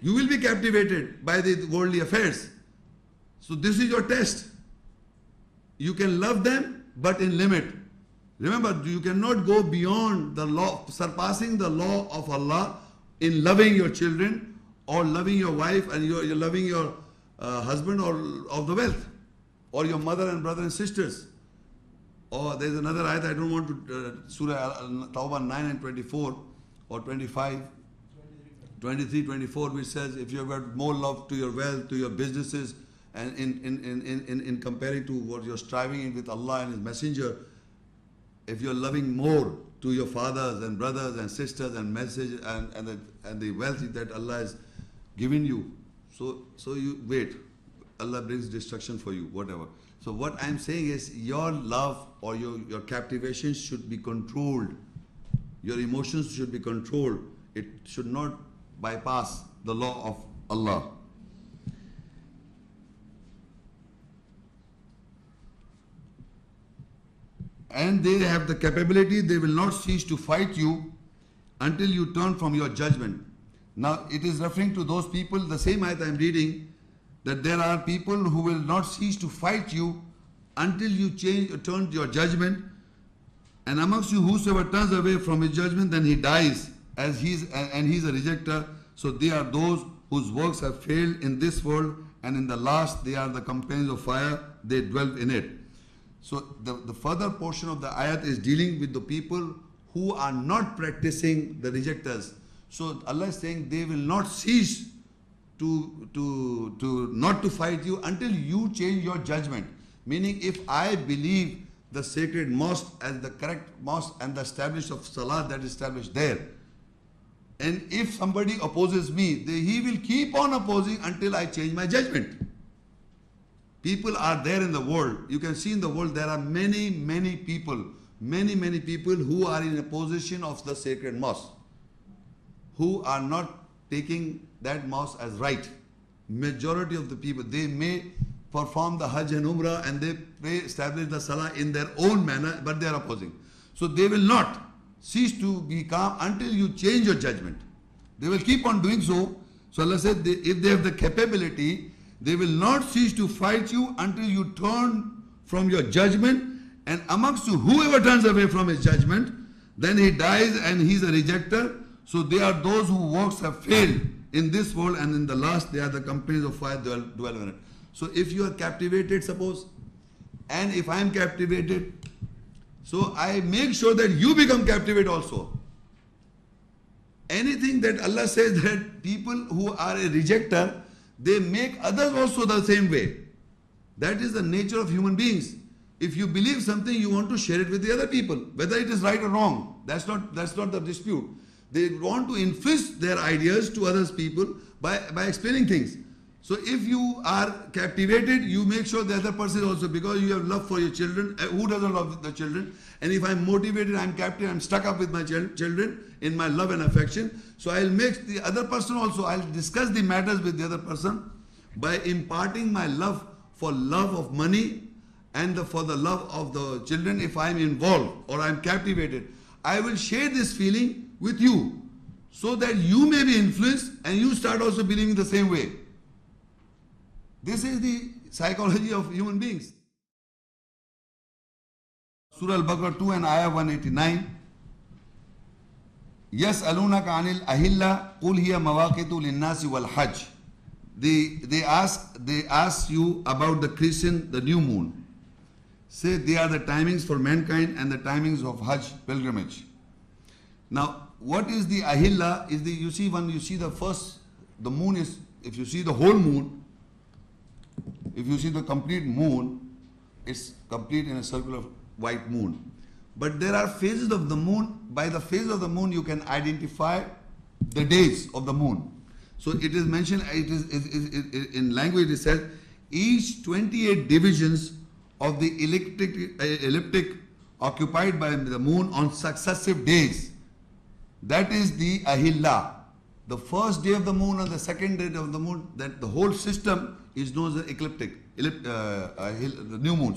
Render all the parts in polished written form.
You will be captivated by the worldly affairs. So this is your test. You can love them, but in limit. Remember, you cannot go beyond the law, surpassing the law of Allah in loving your children or loving your wife and you're loving your husband or of the wealth or your mother and brother and sisters. Or there's another ayat, I don't want to, Surah At-Tauba 9 and 24 or 25, 23, 24, which says, if you have got more love to your wealth, to your businesses, and in comparing to what you're striving in with Allah and His Messenger, if you're loving more to your fathers and brothers and sisters and message and the wealth that Allah has given you, so you wait. Allah brings destruction for you, whatever. So what I'm saying is your love or your captivation should be controlled. Your emotions should be controlled. It should not bypass the law of Allah. And they have the capability, they will not cease to fight you until you turn from your judgment. Now it is referring to those people, the same ayat I am reading, that there are people who will not cease to fight you until you turn your judgment. And amongst you whosoever turns away from his judgment, then he dies, and he's a rejecter. So they are those whose works have failed in this world, and in the last they are the companions of fire, they dwell in it. So the further portion of the ayat is dealing with the people who are not practicing the rejectors. So Allah is saying they will not cease to not to fight you until you change your judgment. Meaning, if I believe the sacred mosque as the correct mosque and the established of salah that is established there, and if somebody opposes me, he will keep on opposing until I change my judgment. People are there in the world. You can see in the world there are many people who are in a position of the sacred mosque, who are not taking that mosque as right. Majority of the people, they may perform the Hajj and Umrah and they may establish the Salah in their own manner, but they are opposing. So they will not cease to be calm until you change your judgment. They will keep on doing so. So Allah said, if they have the capability, they will not cease to fight you until you turn from your judgment. And amongst you, whoever turns away from his judgment, then he dies and he is a rejecter. So they are those whose works have failed in this world, and in the last they are the companions of fire dwell in it. So if you are captivated, suppose, and if I am captivated, so I make sure that you become captivated also. Anything that Allah says that people who are a rejecter, they make others also the same way. That is the nature of human beings. If you believe something, you want to share it with the other people, whether it is right or wrong. That's not the dispute. They want to influence their ideas to others people by explaining things. So if you are captivated, you make sure the other person also, because you have love for your children. Who doesn't love the children? And if I'm motivated, I'm captive, I'm stuck up with my children in my love and affection. So I'll make the other person also, I'll discuss the matters with the other person by imparting my love of money and for the love of the children. If I'm involved or I'm captivated, I will share this feeling with you so that you may be influenced and you start also believing the same way. This is the psychology of human beings. Surah Al-Baqara 2 and Ayah 189. يَسْأَلُونَكَ عَنِ الْأَهِلَّةِ قُلْ هِيَ مَوَاقِتُ لِلنَّاسِ وَالْحَجِّ. They ask you about the Christian, the new moon. Say they are the timings for mankind and the timings of Hajj pilgrimage. Now, what is the ahilla? You see, when you see the moon is, if you see the whole moon, if you see the complete moon, it's complete in a circular white moon. But there are phases of the moon. By the phase of the moon, you can identify the days of the moon. So it is mentioned, in language it says, each 28 divisions of the ecliptic occupied by the moon on successive days. That is the ahilla. The first day of the moon and the second day of the moon, that the whole system is known as the the new moon,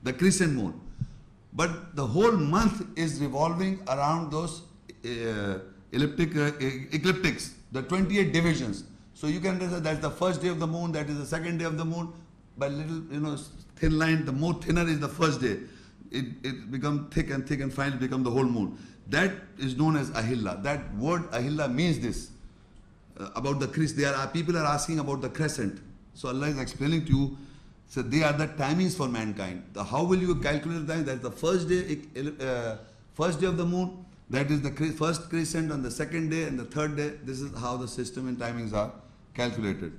the crescent moon. But the whole month is revolving around those ecliptics. the 28 divisions. So you can understand that's the first day of the moon, that is the second day of the moon. By little, thin line, the more thinner is the first day. It becomes thick and finally become the whole moon. That is known as Ahilla. That word Ahilla means this. About the crescent. People are asking about the crescent. So Allah is explaining to you, so they are the timings for mankind. How will you calculate the time? That's the first day of the moon. That is the first crescent on the second day and the third day. This is how the system and timings are calculated.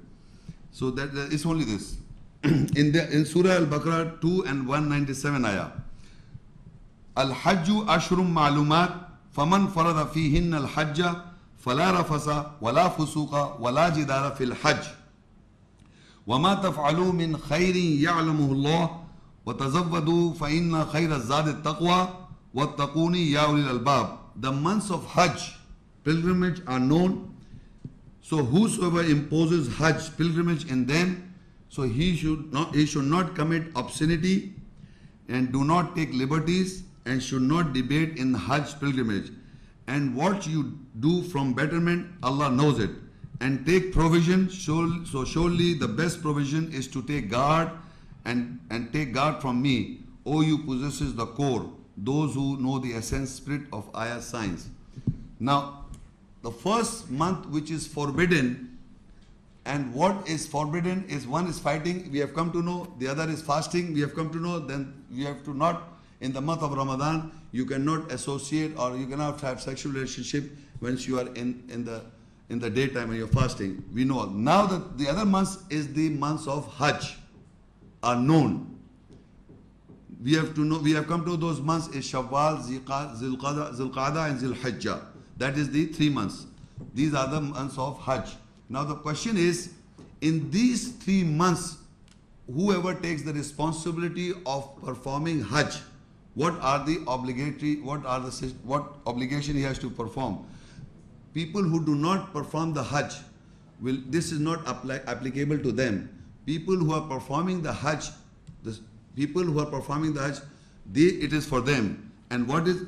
So that it's only this. In Surah Al-Baqara 2 and 197 ayah. Al-Hajju ashrum ma'lumat faman farada fihinna al-hajja fala rafasa wala fusuqa wala jidala fil hajj وما تفعلوا من خير يعلمه الله وتزودوا فإن خير الزاد التقوى واتقوني يا أولي الألباب. The months of Hajj, pilgrimage, are known. So whosoever imposes Hajj, pilgrimage in them, so he should not commit obscenity and do not take liberties and should not debate in Hajj pilgrimage. And what you do from betterment, Allah knows it. And take provision, so surely the best provision is to take guard and take guard from me, O you possesses the core, those who know the essence, spirit of ayah signs. Now, the first month which is forbidden, and what is forbidden is, one is fighting, we have come to know, the other is fasting, we have come to know, then we have to not, in the month of Ramadan, you cannot associate or you cannot have sexual relationship once you are in the daytime when you're fasting. We know. Now that the other months is the months of Hajj are known. We have to know, we have come to those months is Shawwal, Zulqa'dah and Zulhijjah. That is the 3 months. These are the months of Hajj. Now the question is, in these 3 months, whoever takes the responsibility of performing Hajj, what obligation he has to perform? People who do not perform the Hajj, this is not applicable to them. People who are performing the Hajj, it is for them. And what is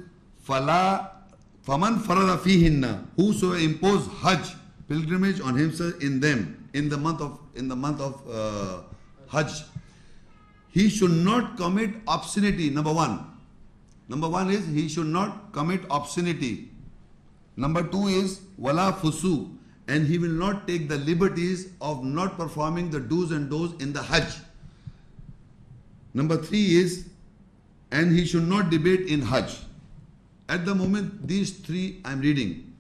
faman farada fihinna, whosoever impose Hajj, pilgrimage on himself in them, in the month of Hajj, he should not commit obscenity. Number one is he should not commit obscenity. Number 2 is wala fusu, and he will not take the liberties of not performing the do's and don'ts in the Hajj. Number 3 is, and he should not debate in Hajj. At the moment, these 3 I am reading.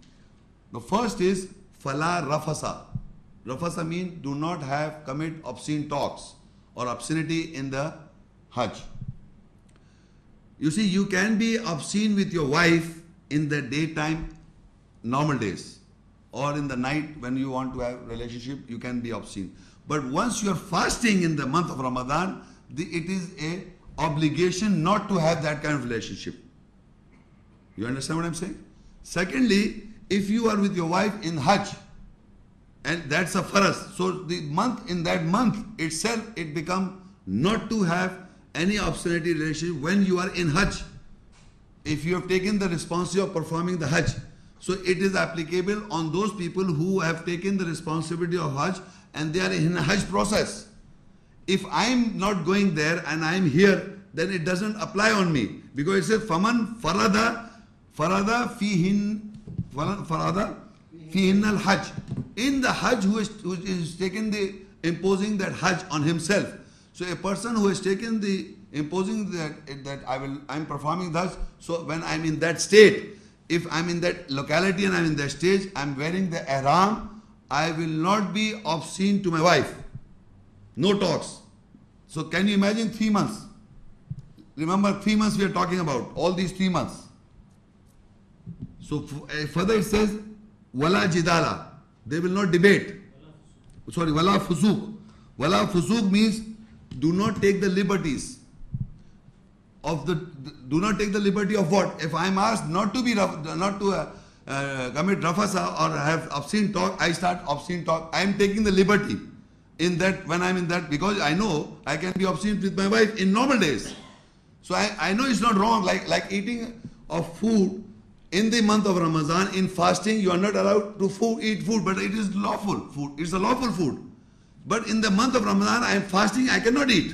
The first is fala rafasa. Rafasa means do not commit obscene talks or obscenity in the Hajj. You see, you can be obscene with your wife in the daytime, normal days, or in the night when you want to have a relationship, you can be obscene. But once you are fasting in the month of Ramadan, it is a obligation not to have that kind of relationship. You understand what I'm saying? Secondly, if you are with your wife in Hajj, and that's a faraz, so in that month itself, it becomes not to have any obscenity relationship when you are in Hajj. If you have taken the responsibility of performing the Hajj, so it is applicable on those people who have taken the responsibility of Hajj and they are in a Hajj process. If I am not going there and I am here, then it doesn't apply on me, because it says faman farada fihin al-Hajj. In the Hajj, who is taken imposing that Hajj on himself. So a person who has taken imposing that I'm performing the Hajj. So when I'm in that state, if I'm in that locality and I'm in that stage, I'm wearing the ihram, I will not be obscene to my wife. No talks. So can you imagine 3 months? Remember, 3 months we are talking about, all these 3 months. So further it says, wala jidala. They will not debate. Sorry, wala fusuq. Wala fusuq means do not take the liberties do not take the liberty of what? If I am asked not to commit rafasa or have obscene talk, I start obscene talk. I am taking the liberty in that when I am in that, because I know I can be obscene with my wife in normal days. So I know it's not wrong, like eating of food in the month of Ramadan, in fasting, you are not allowed to eat food, but it is lawful food. It's a lawful food. But in the month of Ramadan, I am fasting, I cannot eat.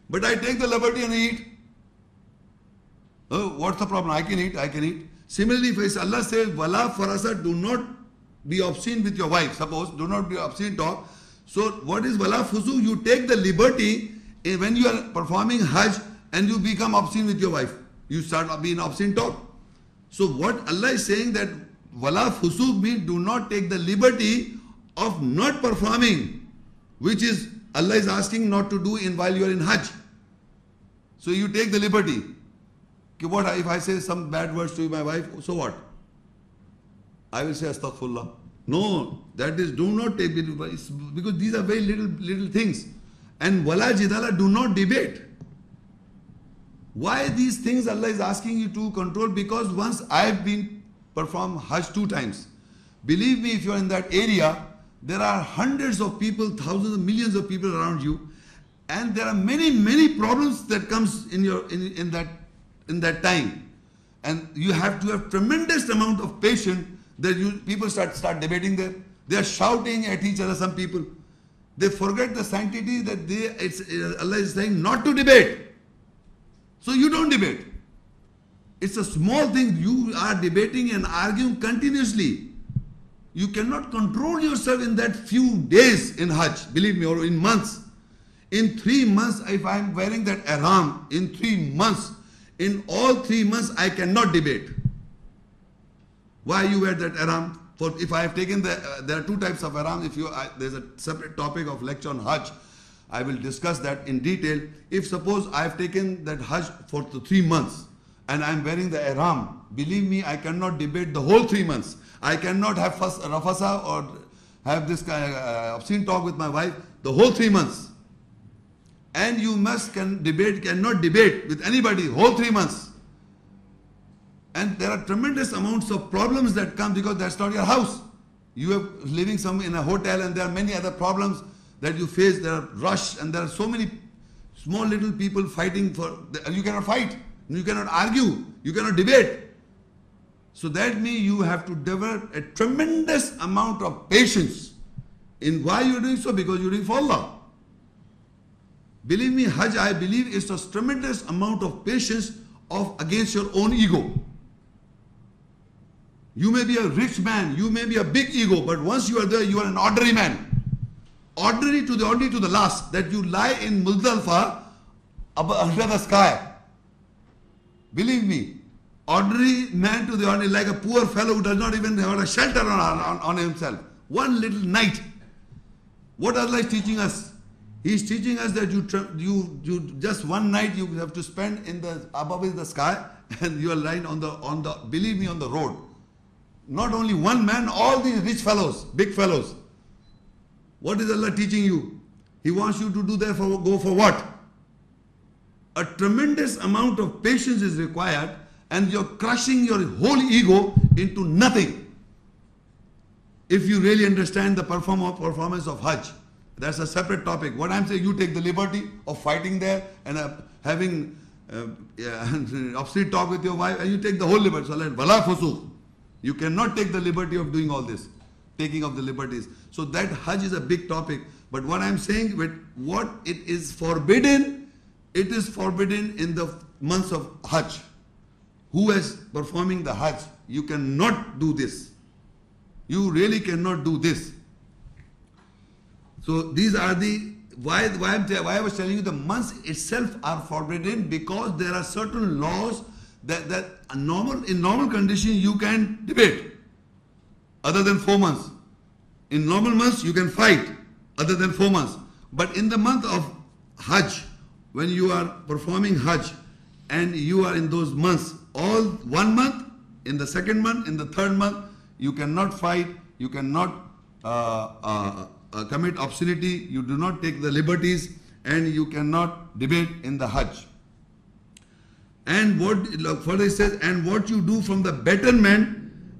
But I take the liberty and eat. Oh, what's the problem? I can eat. Similarly, if Allah says, Wala farasa, do not be obscene with your wife. Suppose, do not be obscene talk. So, what is Wala fusu? You take the liberty when you are performing Hajj and you become obscene with your wife. You start being obscene talk. So what Allah is saying that wala fusuk means do not take the liberty of not performing, which is Allah is asking not to do while you are in Hajj. So you take the liberty. Okay, what if I say some bad words to my wife? So what? I will say astaghfirullah. No, that is do not take it because these are very little things. And wala jidala, do not debate. Why these things Allah is asking you to control? Because once I have been performed Hajj 2 times. Believe me, if you are in that area, there are hundreds of people, thousands of millions of people around you, and there are many problems that comes in that time, and you have to have tremendous amount of patience. That people start debating there. They are shouting at each other. Some people they forget the sanctity that Allah is saying not to debate. So you don't debate. It's a small thing. You are debating and arguing continuously. You cannot control yourself in that few days in Hajj, believe me, or in months. In 3 months, if I am wearing that ihram, in 3 months, in all 3 months, I cannot debate. Why you wear that ihram? For if I have taken there are 2 types of ihram. There's a separate topic of lecture on Hajj. I will discuss that in detail. If suppose I have taken that Hajj for the 3 months and I am wearing the ihram, believe me, I cannot debate the whole 3 months. I cannot have rafasa or have this obscene talk with my wife the whole 3 months. And you cannot debate with anybody whole 3 months. And there are tremendous amounts of problems that come because that's not your house. You are living in a hotel and there are many other problems that you face. There are rush and there are so many small little people fighting you cannot fight, you cannot argue, you cannot debate. So that means you have to develop a tremendous amount of patience. In why you are doing so? Because you are doing for Allah. Believe me, Hajj, I believe, is a tremendous amount of patience against your own ego. You may be a rich man, you may be a big ego, but once you are there, you are an ordinary man. Ordinary to the last, that you lie in Muzdalfa under the sky. Believe me, ordinary man to the ordinary, like a poor fellow who does not even have a shelter on himself. One little night. What Allah is teaching us? He is teaching us that you just one night you have to spend above in the sky, and you are lying on the believe me, on the road. Not only one man, all these rich fellows, big fellows. What is Allah teaching you? He wants you to do that go for what? A tremendous amount of patience is required, and you're crushing your whole ego into nothing. If you really understand the performance of Hajj, that's a separate topic. What I'm saying, you take the liberty of fighting there and having obscene talk with your wife, and you take the whole liberty. So, wala fusuq. You cannot take the liberty of doing all this, taking of the liberties. So that Hajj is a big topic. But what I'm saying, what it is forbidden in the months of Hajj. Who is performing the Hajj? You cannot do this. You really cannot do this. So these are why I was telling you the months itself are forbidden, because there are certain laws that in normal condition you can debate other than 4 months. In normal months you can fight other than 4 months. But in the month of Hajj, when you are performing Hajj and you are in those months, all 1 month, in the 2nd month, in the 3rd month, you cannot fight, you cannot commit obscenity, you do not take the liberties, and you cannot debate in the Hajj. And further it says, and what you do from the betterment,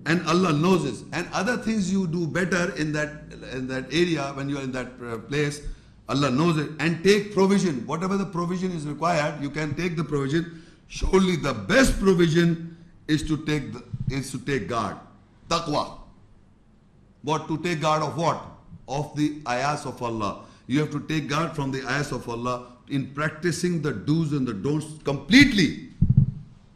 and Allah knows this, and other things you do better in that area when you are in that place, Allah knows it. And take provision, whatever the provision is required, you can take the provision. Surely the best provision is to take is to take guard. Taqwa. What? To take guard of what? Of the ayahs of Allah. You have to take guard from the ayahs of Allah in practicing the do's and the don'ts completely.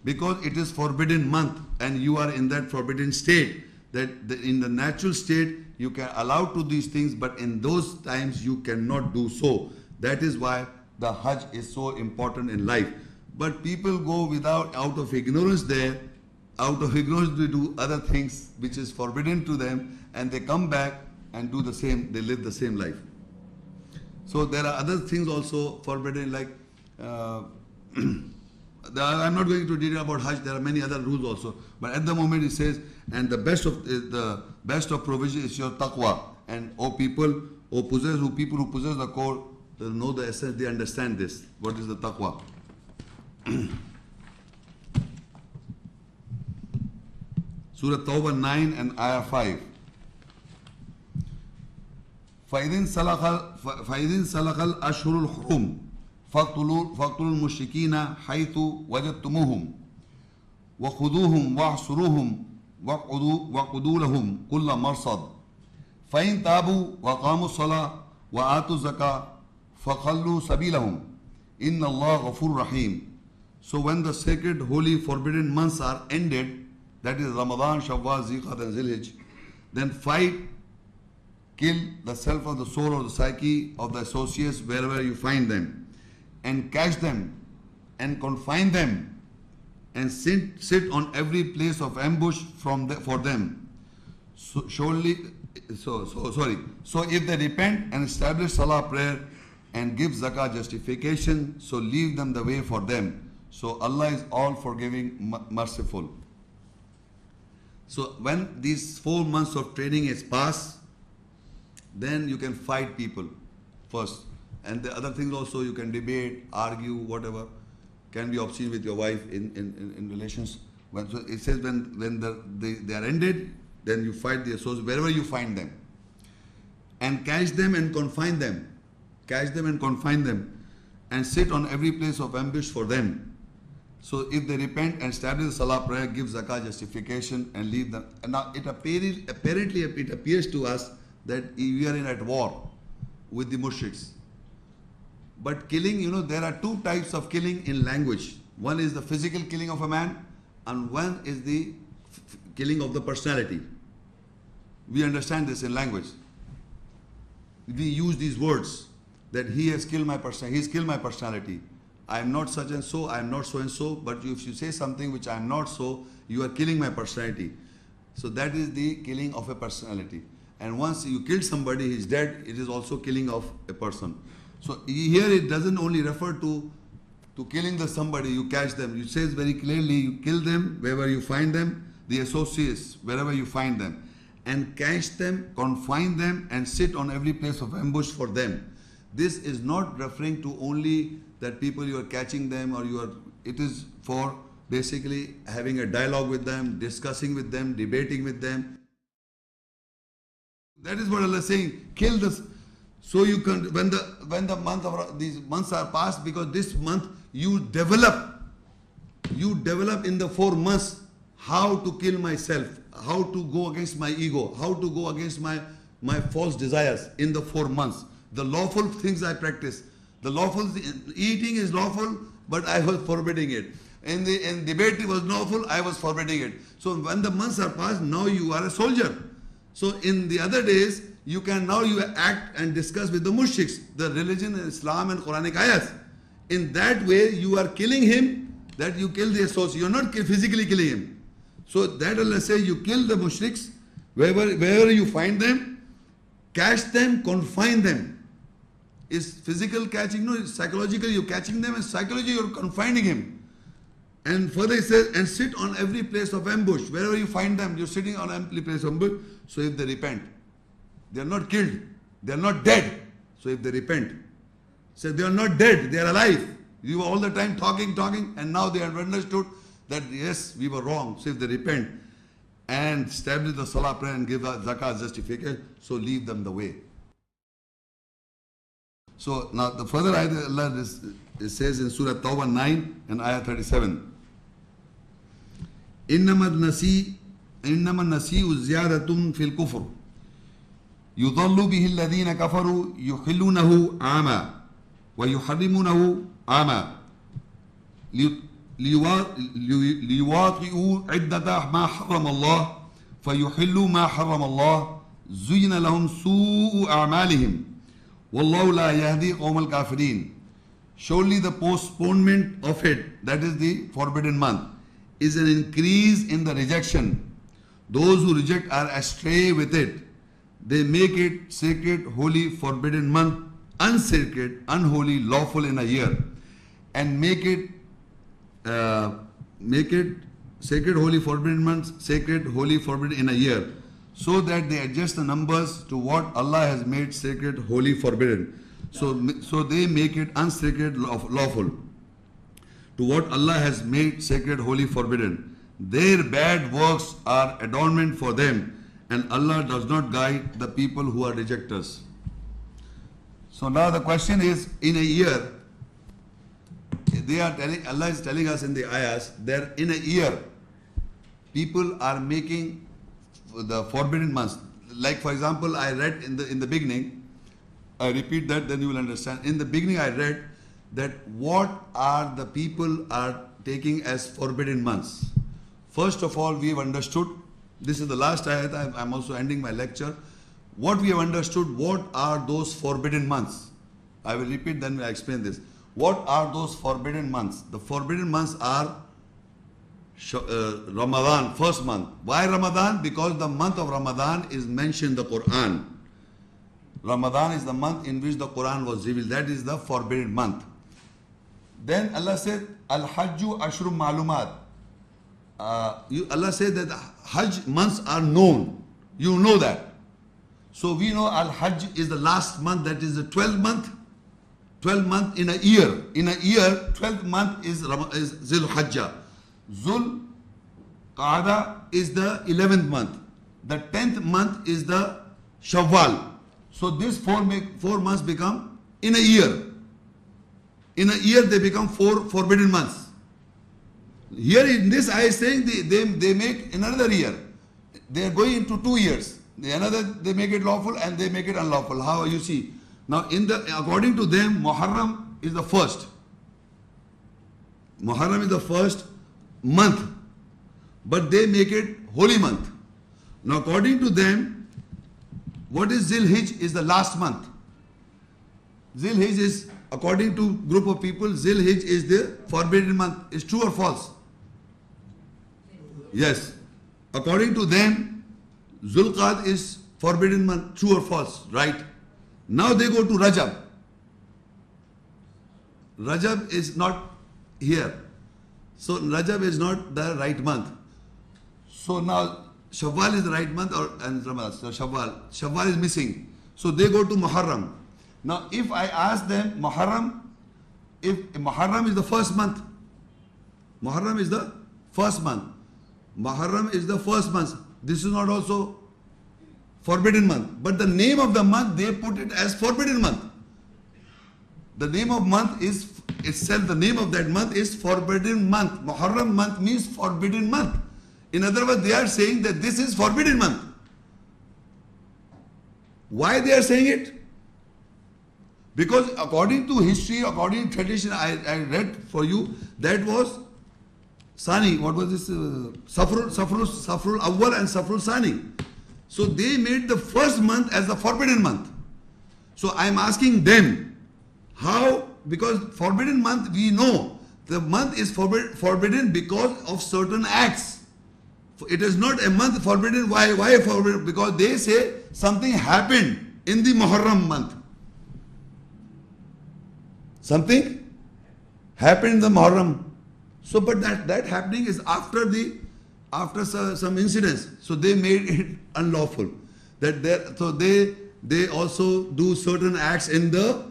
Because it is forbidden month and you are in that forbidden state. That in the natural state you can allow to these things, but in those times you cannot do so. That is why the Hajj is so important in life. But people go out of ignorance there, out of ignorance they do other things which is forbidden to them, and they come back and do the same, they live the same life. So there are other things also forbidden, like I'm not going to detail about Hajj. There are many other rules also, but at the moment it says, and the best of provision is your taqwa. And people who possess the core, they know the essence. They understand this. What is the taqwa? Surah At-Tauba 9 and Ayah 5. فَإِذِنْ سَلَخَ الْأَشْهُرُ الْحُرُمُ فَاقْتُلُوا الْمُشْرِكِينَ حَيْثُ وَجَدْتُمُوهُمْ وَخُذُوهُمْ وَاحْصُرُوهُمْ وَاقْعُدُوا لَهُمْ كُلَّ مَرْصَدٍ فَإِنْ تَابُوا وَأَقَامُوا الصَّلَاةَ وَآتُوا الزَّكَاةَ فَخَلُّوا سَبِيلَهُمْ إِنَّ اللَّهَ غَفُورٌ رَحِيمٌ. So when the sacred, holy, forbidden months are ended, that is Ramadan, Shawwal, Zilqa'dah and Zilhijjah, then fight, kill the self of the soul or the psyche of the associates wherever you find them, and catch them and confine them, and sit on every place of ambush for them. So if they repent and establish salah prayer and give zakah justification, so leave them the way for them. So Allah is all forgiving, merciful. So when these 4 months of training is passed, then you can fight people first. And the other things also, you can debate, argue, whatever, can be obscene with your wife in relations. So it says when they are ended, then you fight the associates wherever you find them. And catch them and confine them. Catch them and confine them. And sit on every place of ambush for them. So if they repent and establish the salah prayer, give zakah justification and leave them. And now apparently it appears to us that we are at war with the mushriks. But killing, there are 2 types of killing in language. One is the physical killing of a man, and one is the killing of the personality. We understand this in language. We use these words that he has killed my personality. He's killed my personality. I am not such and so. I am not so and so. But if you say something which I am not so, you are killing my personality. So that is the killing of a personality. And once you kill somebody, he is dead. It is also killing of a person. So here it doesn't only refer to killing somebody, you catch them. It says very clearly, you kill them wherever you find them, the associates, wherever you find them, and catch them, confine them, and sit on every place of ambush for them. This is not referring to only that people you are catching them, or it is for basically having a dialogue with them, discussing with them, debating with them. That is what Allah is saying. Kill this. So you can, when these months are passed, because this month you develop in the 4 months how to kill myself, how to go against my ego, how to go against my false desires in the 4 months. The lawful things I practice. The lawful eating is lawful, but I was forbidding it. In debate it was lawful, I was forbidding it. So when the months are passed, now you are a soldier. So in the other days, you act and discuss with the mushriks, the religion, Islam and Quranic ayahs. In that way, you are killing him, that you kill the associate. You are not physically killing him. So that Allah says, you kill the mushriks, wherever you find them, catch them, confine them. Is physical catching? No, it's psychological. You're catching them, and psychology, you're confining him. And further it says, and sit on every place of ambush. Wherever you find them, you're sitting on every place of ambush. So if they repent, they are not killed, they are not dead. So if they repent, say they are not dead, they are alive. You were all the time talking, and now they have understood that yes, we were wrong. So if they repent and establish the salah prayer and give the zakah justification, so leave them the way. So now the further ayah Allah says in Surah At-Tauba 9 and ayah 37. إنما إنما النسيء زيادة في الكفر يضل به الذين كفروا يحلونه عاما ويحرمونه عاما ليواطئوا عدة ما حرم الله فيحلوا ما حرم الله زين لهم سوء أعمالهم والله لا يهدي قوم الكافرين. Surely the postponement of it, that is the forbidden month, is an increase in the rejection. Those who reject are astray with it. They make it sacred, holy, forbidden month, unsacred, unholy, lawful in a year, and make it sacred, holy, forbidden months, sacred, holy, forbidden in a year, so that they adjust the numbers to what Allah has made sacred, holy, forbidden. So they make it unsacred, lawful, to what Allah has made sacred, holy, forbidden. Their bad works are adornment for them, and Allah does not guide the people who are rejectors. So now the question is, in a year, Allah is telling us in the ayahs that in a year, people are making the forbidden months. Like for example, I read in the beginning, I repeat that, then you will understand. In the beginning, I read that what are the people are taking as forbidden months. First of all, we have understood, this is the last ayat, I'm also ending my lecture. What we have understood, what are those forbidden months? I will repeat, then I explain this. What are those forbidden months? The forbidden months are Ramadan, first month. Why Ramadan? Because the month of Ramadan is mentioned in the Quran. Ramadan is the month in which the Quran was revealed. That is the forbidden month. Then Allah said, Al-Hajju Ashrum Malumat. Allah said that Hajj months are known. You know that. So we know Al-Hajj is the last month, that is the 12th month. 12th month in a year. In a year, 12th month is Zul Hajjah. Zul Qa'ada is the 11th month. The 10th month is the Shawwal. So these four months become in a year. In a year they become 4 forbidden months. Here in this I is saying they make another year. They are going into 2 years. They make it lawful and they make it unlawful. How you see? Now according to them, Muharram is the first. Muharram is the first month. But they make it holy month. Now according to them, what is Zil-Hijj is the last month. Zil-Hijj is, according to group of people, Zil-Hijj is the forbidden month. Is true or false? Yes. According to them, Zulqad is forbidden month. True or false? Right. Now they go to Rajab. Rajab is not here. So Rajab is not the right month. So now Shawwal is the right month and Ramadan. So Shawwal is missing. So they go to Muharram. Now if I ask them Muharram, if Muharram is the first month, Muharram is the first month. Muharram is the first month. This is not also forbidden month. But the name of the month, they put it as forbidden month. The name of month is itself, the name of that month is forbidden month. Muharram month means forbidden month. In other words, they are saying that this is forbidden month. Why they are saying it? Because according to history, according to tradition, I read for you, that was Sani. What was this? Safrul Awwal and Safrul Sani. So they made the first month as the forbidden month. So I am asking them, how? Because forbidden month, we know the month is forbidden because of certain acts. It is not a month forbidden. Why forbidden? Because they say something happened in the Muharram month. Something happened in the Muharram. So, but that happening is after some incidents. So they made it unlawful. So they also do certain acts in the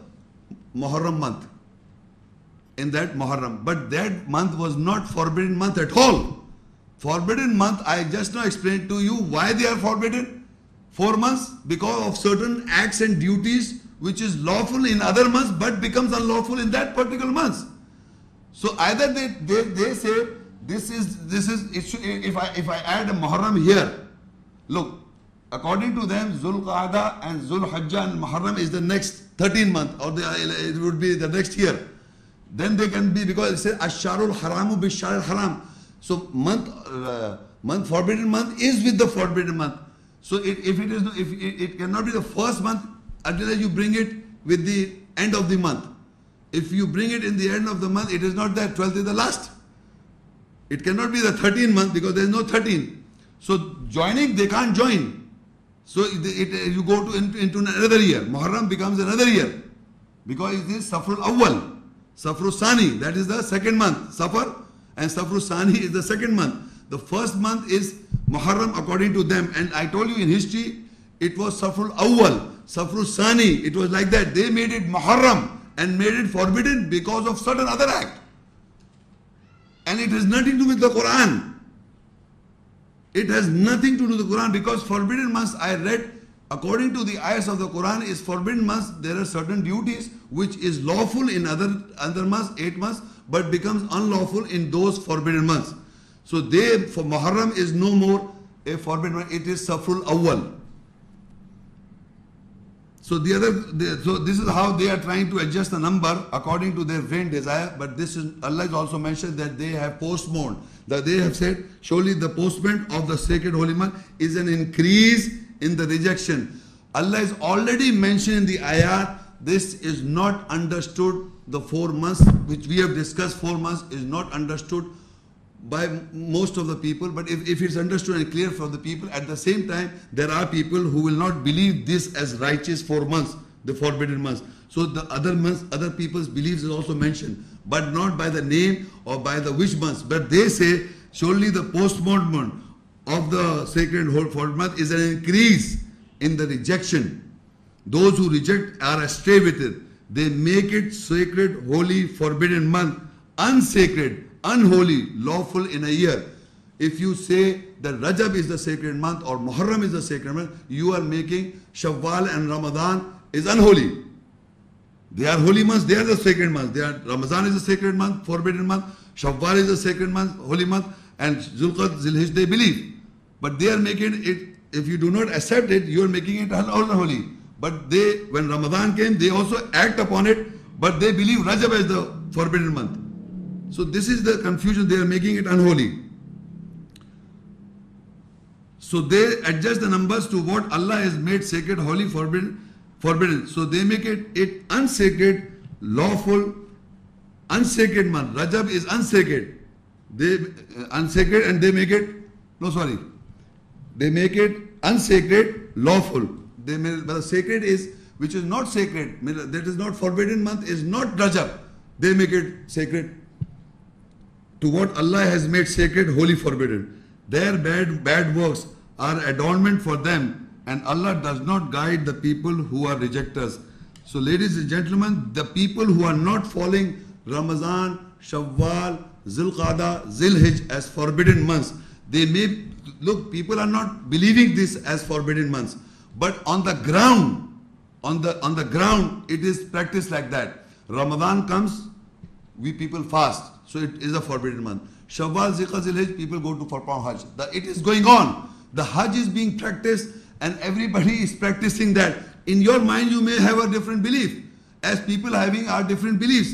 Muharram month. In that Muharram. But that month was not forbidden month at all. Forbidden month, I just now explained to you why they are forbidden. 4 months, because of certain acts and duties which is lawful in other months but becomes unlawful in that particular month. So either they say if I add a Muharram here, look, according to them, Zul Qa'dah and Zul Hajjah and Muharram is the next 13th month, or it would be the next year. Then they can be, because it says Ash-Sharul Haramu Bish-Sharil Haram. So forbidden month is with the forbidden month. So it cannot be the first month until you bring it with the end of the month. If you bring it in the end of the month, it is not that 12th is the last. It cannot be the 13th month because there is no 13. So joining, they can't join. So you go into another year. Muharram becomes another year because it is Safrul Awwal, Safrul Sani, that is the second month. Safar and Safrul Sani is the second month. The first month is Muharram according to them. And I told you in history, it was Safrul Awwal, Safrul Sani. It was like that. They made it Muharram and made it forbidden because of certain other act. And it has nothing to do with the Quran. It has nothing to do with the Quran, because forbidden months, I read, according to the ayahs of the Quran, is forbidden months. There are certain duties which is lawful in other months, 8 months, but becomes unlawful in those forbidden months. So for Muharram is no more a forbidden month. It is Safrul Awwal. So this is how they are trying to adjust the number according to their vain desire. But Allah has also mentioned that they have postponed. That they have said, surely the postponement of the sacred holy month is an increase in the rejection. Allah has already mentioned in the ayat, this is not understood. The 4 months which we have discussed, 4 months is not understood by most of the people. But if it's understood and clear for the people, at the same time, there are people who will not believe this as righteous 4 months, the forbidden months. So the other months, other people's beliefs is also mentioned, but not by the name or by the which months. But they say, surely the postponement of the sacred forbidden month is an increase in the rejection. Those who reject are astray with it. They make it sacred, holy, forbidden month, unsacred, unholy, lawful in a year. If you say that Rajab is the sacred month or Muharram is the sacred month, you are making Shawwal and Ramadan is unholy. They are holy months, they are the sacred months. Ramadan is the sacred month, forbidden month. Shawwal is the sacred month, holy month. And Zulqad, Zilhijj, they believe. But they are making it, if you do not accept it, you are making it unholy. But when Ramadan came, they also act upon it, but they believe Rajab is the forbidden month. So this is the confusion, they are making it unholy. So they adjust the numbers to what Allah has made sacred, holy, forbidden. So they make it unsacred, lawful, unsacred month. Rajab is unsacred. Unsacred, and they make it, they make it unsacred, lawful. But the sacred is, which is not sacred, that is not forbidden month, is not Rajab. They make it sacred to what Allah has made sacred, holy, forbidden. Their bad works are adornment for them, and Allah does not guide the people who are rejectors. So ladies and gentlemen, the people who are not following Ramadan, Shawwal, Zulqa'dah, Zilhijj as forbidden months, they may, look, people are not believing this as forbidden months. But on the ground, on the ground, it is practiced like that. Ramadan comes, we people fast. So it is a forbidden month. Shawwal, Zulqa'dah, Zilhijj, people go to perform Hajj. It is going on. The Hajj is being practiced and everybody is practicing that. In your mind, you may have a different belief. As people having our different beliefs.